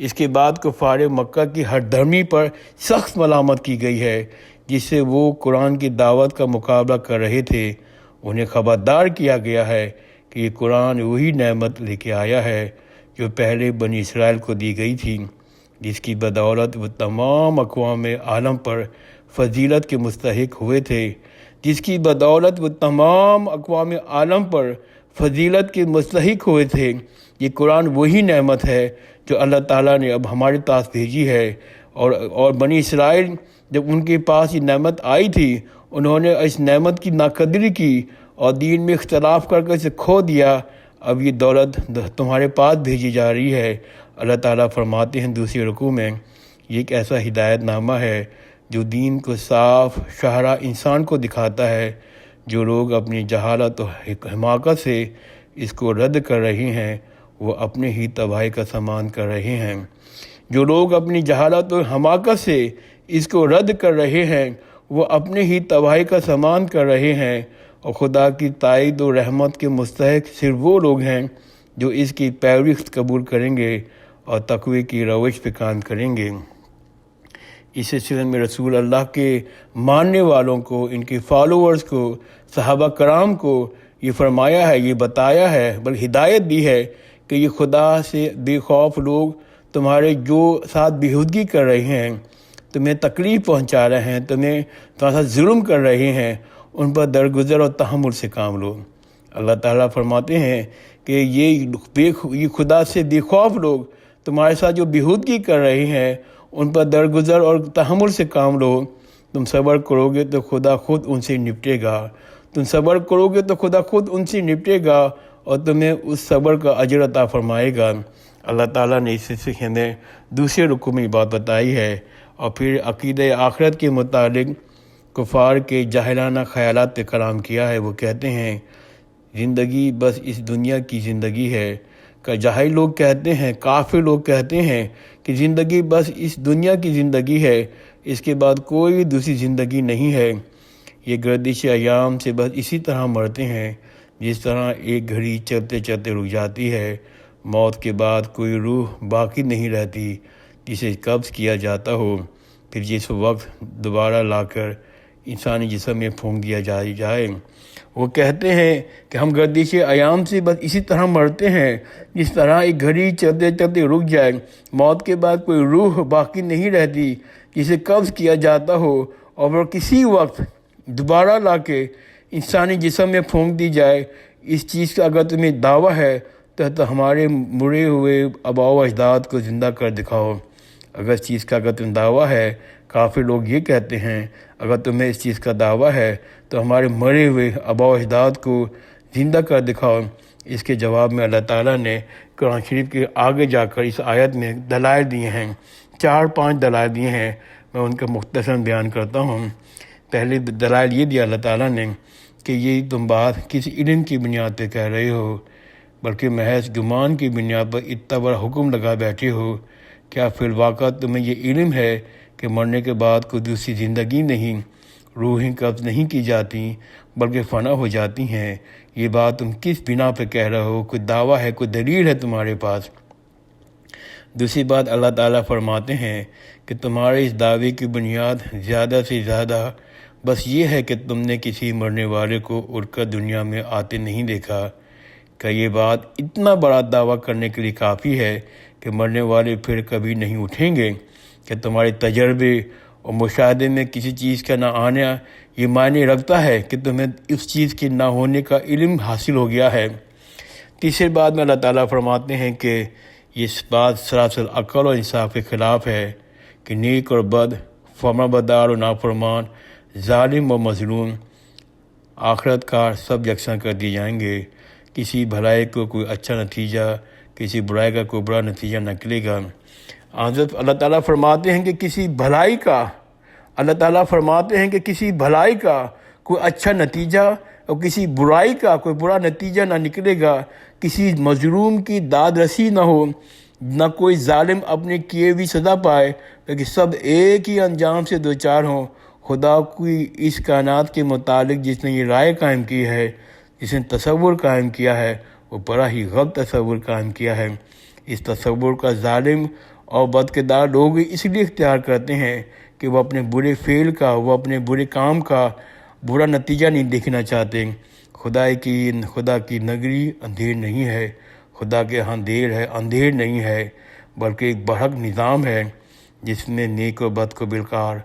اس کے بعد کفار مکہ کی ہر دھرمی پر سخت ملامت کی گئی ہے جس سے وہ قرآن کی دعوت کا مقابلہ کر رہے تھے۔ انہیں خبردار کیا گیا ہے کہ یہ قرآن وہی نعمت لے کے آیا ہے جو پہلے بنی اسرائیل کو دی گئی تھی، جس کی بدولت وہ تمام اقوام عالم پر فضیلت کے مستحق ہوئے تھے، جس کی بدولت وہ تمام اقوام عالم پر فضیلت کے مستحق ہوئے تھے۔ یہ قرآن وہی نعمت ہے جو اللہ تعالیٰ نے اب ہمارے پاس بھیجی ہے، اور بنی اسرائیل جب ان کے پاس یہ نعمت آئی تھی انہوں نے اس نعمت کی ناقدری کی اور دین میں اختلاف کر کے اسے کھو دیا۔ اب یہ دولت تمہارے پاس بھیجی جا رہی ہے۔ اللہ تعالیٰ فرماتے ہیں دوسری رکوع میں، یہ ایک ایسا ہدایت نامہ ہے جو دین کو صاف شاہراہ انسان کو دکھاتا ہے۔ جو لوگ اپنی جہالت و حماقت سے اس کو رد کر رہے ہیں وہ اپنے ہی تباہی کا سامان کر رہے ہیں۔ جو لوگ اپنی جہالت و حماقت سے اس کو رد کر رہے ہیں وہ اپنے ہی تباہی کا سامان کر رہے ہیں، اور خدا کی تائید و رحمت کے مستحق صرف وہ لوگ ہیں جو اس کی پیروی قبول کریں گے اور تقوی کی روش پہ کام کریں گے۔ اس سلسلے میں رسول اللہ کے ماننے والوں کو، ان کے فالوورز کو، صحابہ کرام کو یہ فرمایا ہے، یہ بتایا ہے، بلکہ ہدایت دی ہے کہ یہ خدا سے بے خوف لوگ تمہارے جو ساتھ بےہودگی کر رہے ہیں، تمہیں تکلیف پہنچا رہے ہیں، تمہارے ساتھ ظلم کر رہے ہیں، ان پر درگزر اور تحمل سے کام لو۔ اللہ تعالیٰ فرماتے ہیں کہ یہ خدا سے بے خوف لوگ تمہارے ساتھ جو بےہودگی کر رہے ہیں ان پر درگزر اور تحمل سے کام لو۔ تم صبر کرو گے تو خدا خود ان سے نپٹے گا، تم صبر کرو گے تو خدا خود ان سے نپٹے گا اور تمہیں اس صبر کا اجر عطا فرمائے گا۔ اللہ تعالیٰ نے اس سلسلے میں دوسرے رکوع میں یہ بات بتائی ہے، اور پھر عقیدہ آخرت کے متعلق کفار کے جاہلانہ خیالات پہ کلام کیا ہے۔ وہ کہتے ہیں زندگی بس اس دنیا کی زندگی ہے۔ جاہل لوگ کہتے ہیں، کافر لوگ کہتے ہیں کہ زندگی بس اس دنیا کی زندگی ہے، اس کے بعد کوئی دوسری زندگی نہیں ہے۔ یہ گردش ایام سے بس اسی طرح مرتے ہیں جس طرح ایک گھڑی چلتے چلتے رک جاتی ہے۔ موت کے بعد کوئی روح باقی نہیں رہتی جسے قبض کیا جاتا ہو، پھر جس وقت دوبارہ لا کر انسانی جسم میں پھونک دیا جائے۔ وہ کہتے ہیں کہ ہم گردش ایام سے بس اسی طرح مرتے ہیں جس طرح ایک گھڑی چلتے چلتے رک جائے، موت کے بعد کوئی روح باقی نہیں رہتی جسے قبض کیا جاتا ہو، اور وہ کسی وقت دوبارہ لا کے انسانی جسم میں پھونک دی جائے۔ اس چیز کا اگر تمہیں دعویٰ ہے تو ہمارے مرے ہوئے آباء و اجداد کو زندہ کر دکھاؤ۔ اگر اس چیز کا اگر تمہیں دعویٰ ہے، کافر لوگ یہ کہتے ہیں اگر تمہیں اس چیز کا دعویٰ ہے تو ہمارے مرے ہوئے آباء و اجداد کو زندہ کر دکھاؤ۔ اس کے جواب میں اللہ تعالیٰ نے قرآن شریف کے آگے جا کر اس آیت میں دلائل دیے ہیں، 4-5 دلائل دیے ہیں، میں ان کا مختصر بیان کرتا ہوں۔ پہلے دلائل یہ دیا اللہ تعالیٰ نے کہ یہ تم بات کسی علم کی بنیاد پہ کہہ رہے ہو، بلکہ محض گمان کی بنیاد پر اتنا بڑا حکم لگا بیٹھے ہو۔ کیا فی الواقع تمہیں یہ علم ہے کہ مرنے کے بعد کوئی دوسری زندگی نہیں، روحیں قبض نہیں کی جاتی بلکہ فنا ہو جاتی ہیں؟ یہ بات تم کس بنا پہ کہہ رہے ہو؟ کوئی دعویٰ ہے، کوئی دلیل ہے تمہارے پاس؟ دوسری بات اللہ تعالیٰ فرماتے ہیں کہ تمہارے اس دعوے کی بنیاد زیادہ سے زیادہ بس یہ ہے کہ تم نے کسی مرنے والے کو اٹھ کر دنیا میں آتے نہیں دیکھا۔ کہ یہ بات اتنا بڑا دعویٰ کرنے کے لیے کافی ہے کہ مرنے والے پھر کبھی نہیں اٹھیں گے؟ کہ تمہارے تجربے اور مشاہدے میں کسی چیز کا نہ آنا یہ معنی رکھتا ہے کہ تمہیں اس چیز کے نہ ہونے کا علم حاصل ہو گیا ہے؟ تیسری بات میں اللہ تعالیٰ فرماتے ہیں کہ یہ بات سراسر عقل اور انصاف کے خلاف ہے کہ نیک اور بد، فرمانبردار اور نافرمان، ظالم اور مظلوم آخرت کار سب یکساں کر دیے جائیں گے۔ کسی بھلائی کو کوئی اچھا نتیجہ، کسی برائی کا کوئی برا نتیجہ نکلے گا۔ حضرت اللہ تعالیٰ فرماتے ہیں کہ کسی بھلائی کا کوئی اچھا نتیجہ اور کسی برائی کا کوئی برا نتیجہ نہ نکلے گا۔ کسی مظلوم کی داد رسی نہ ہو، نہ کوئی ظالم اپنے کیے ہوئی سزا پائے، لیکن سب ایک ہی انجام سے دوچار ہوں۔ خدا کی اس کائنات کے متعلق جس نے یہ رائے قائم کی ہے، جس نے تصور قائم کیا ہے، وہ بڑا ہی غلط تصور قائم کیا ہے۔ اس تصور کا ظالم اور بد کردار لوگ اس لیے اختیار کرتے ہیں کہ وہ اپنے برے فعل کا، وہ اپنے برے کام کا برا نتیجہ نہیں دیکھنا چاہتے۔ خدا کی نگری اندھیر نہیں ہے، خدا کے ہاں دیر ہے، اندھیر نہیں ہے، بلکہ ایک برحق نظام ہے جس میں نیک و بد کو بالکار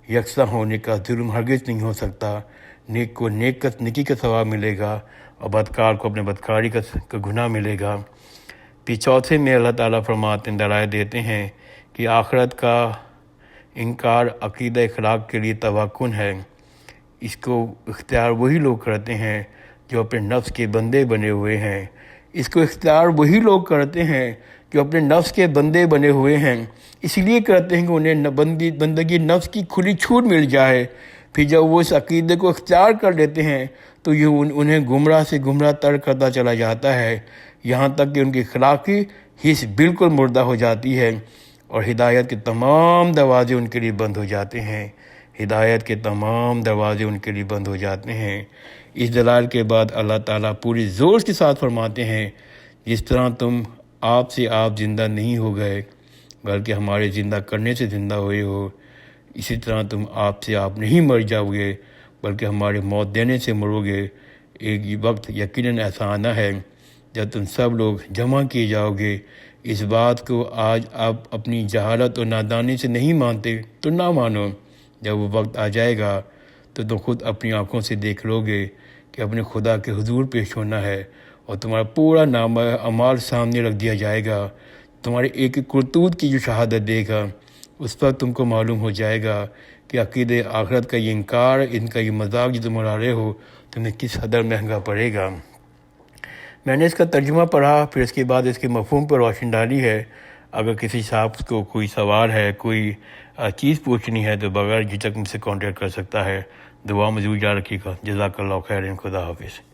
یکساں ہونے کا ظلم ہرگز نہیں ہو سکتا۔ نیک کو نیکی کا ثواب ملے گا اور بدکار کو اپنے بدکاری کا گناہ ملے گا۔ پھر چوتھے میں اللہ تعالیٰ فرماتے ہیں، دلائل دیتے ہیں کہ آخرت کا انکار عقیدہ اخلاق کے لیے تباہ ہے۔ اس کو اختیار وہی لوگ کرتے ہیں جو اپنے نفس کے بندے بنے ہوئے ہیں۔ اس کو اختیار وہی لوگ کرتے ہیں جو اپنے نفس کے بندے بنے ہوئے ہیں، اس لیے کرتے ہیں کہ انہیں بندگی نفس کی کھلی چھوٹ مل جائے۔ پھر جب وہ اس عقیدے کو اختیار کر لیتے ہیں تو یہ انہیں گمراہ سے گمراہ تر کرتا چلا جاتا ہے، یہاں تک کہ ان کی اخلاقی حص بالکل مردہ ہو جاتی ہے اور ہدایت کے تمام دروازے ان کے لیے بند ہو جاتے ہیں۔ ہدایت کے تمام دروازے ان کے لیے بند ہو جاتے ہیں۔ اس دلائل کے بعد اللہ تعالیٰ پوری زور کے ساتھ فرماتے ہیں، جس طرح تم آپ سے آپ زندہ نہیں ہو گئے بلکہ ہمارے زندہ کرنے سے زندہ ہوئے ہو، اسی طرح تم آپ سے آپ نہیں مر جاؤ گے بلکہ ہمارے موت دینے سے مرو گے۔ ایک وقت یقیناً ایسا آنا ہے جب تم سب لوگ جمع کیے جاؤ گے۔ اس بات کو آج آپ اپنی جہالت اور نادانی سے نہیں مانتے تو نہ مانو، جب وہ وقت آ جائے گا تو تم خود اپنی آنکھوں سے دیکھ لو گے کہ اپنے خدا کے حضور پیش ہونا ہے اور تمہارا پورا نامہ اعمال سامنے رکھ دیا جائے گا۔ تمہارے ایک ایک کرتوت کی جو شہادت دے گا، اس پر تم کو معلوم ہو جائے گا کہ عقیدہ آخرت کا یہ انکار، ان کا یہ مذاق جو تم اڑا رہے ہو، تمہیں کس حد مہنگا پڑے گا۔ میں نے اس کا ترجمہ پڑھا، پھر اس کے بعد اس کے مفہوم پر روشنی ڈالی ہے۔ اگر کسی صاحب کو کوئی سوال ہے، کوئی چیز پوچھنی ہے تو بغیر جھجک مجھ سے کانٹیکٹ کر سکتا ہے۔ دعا میں ضرور یاد رکھیے گا۔ جزاک اللہ خیر، خدا حافظ۔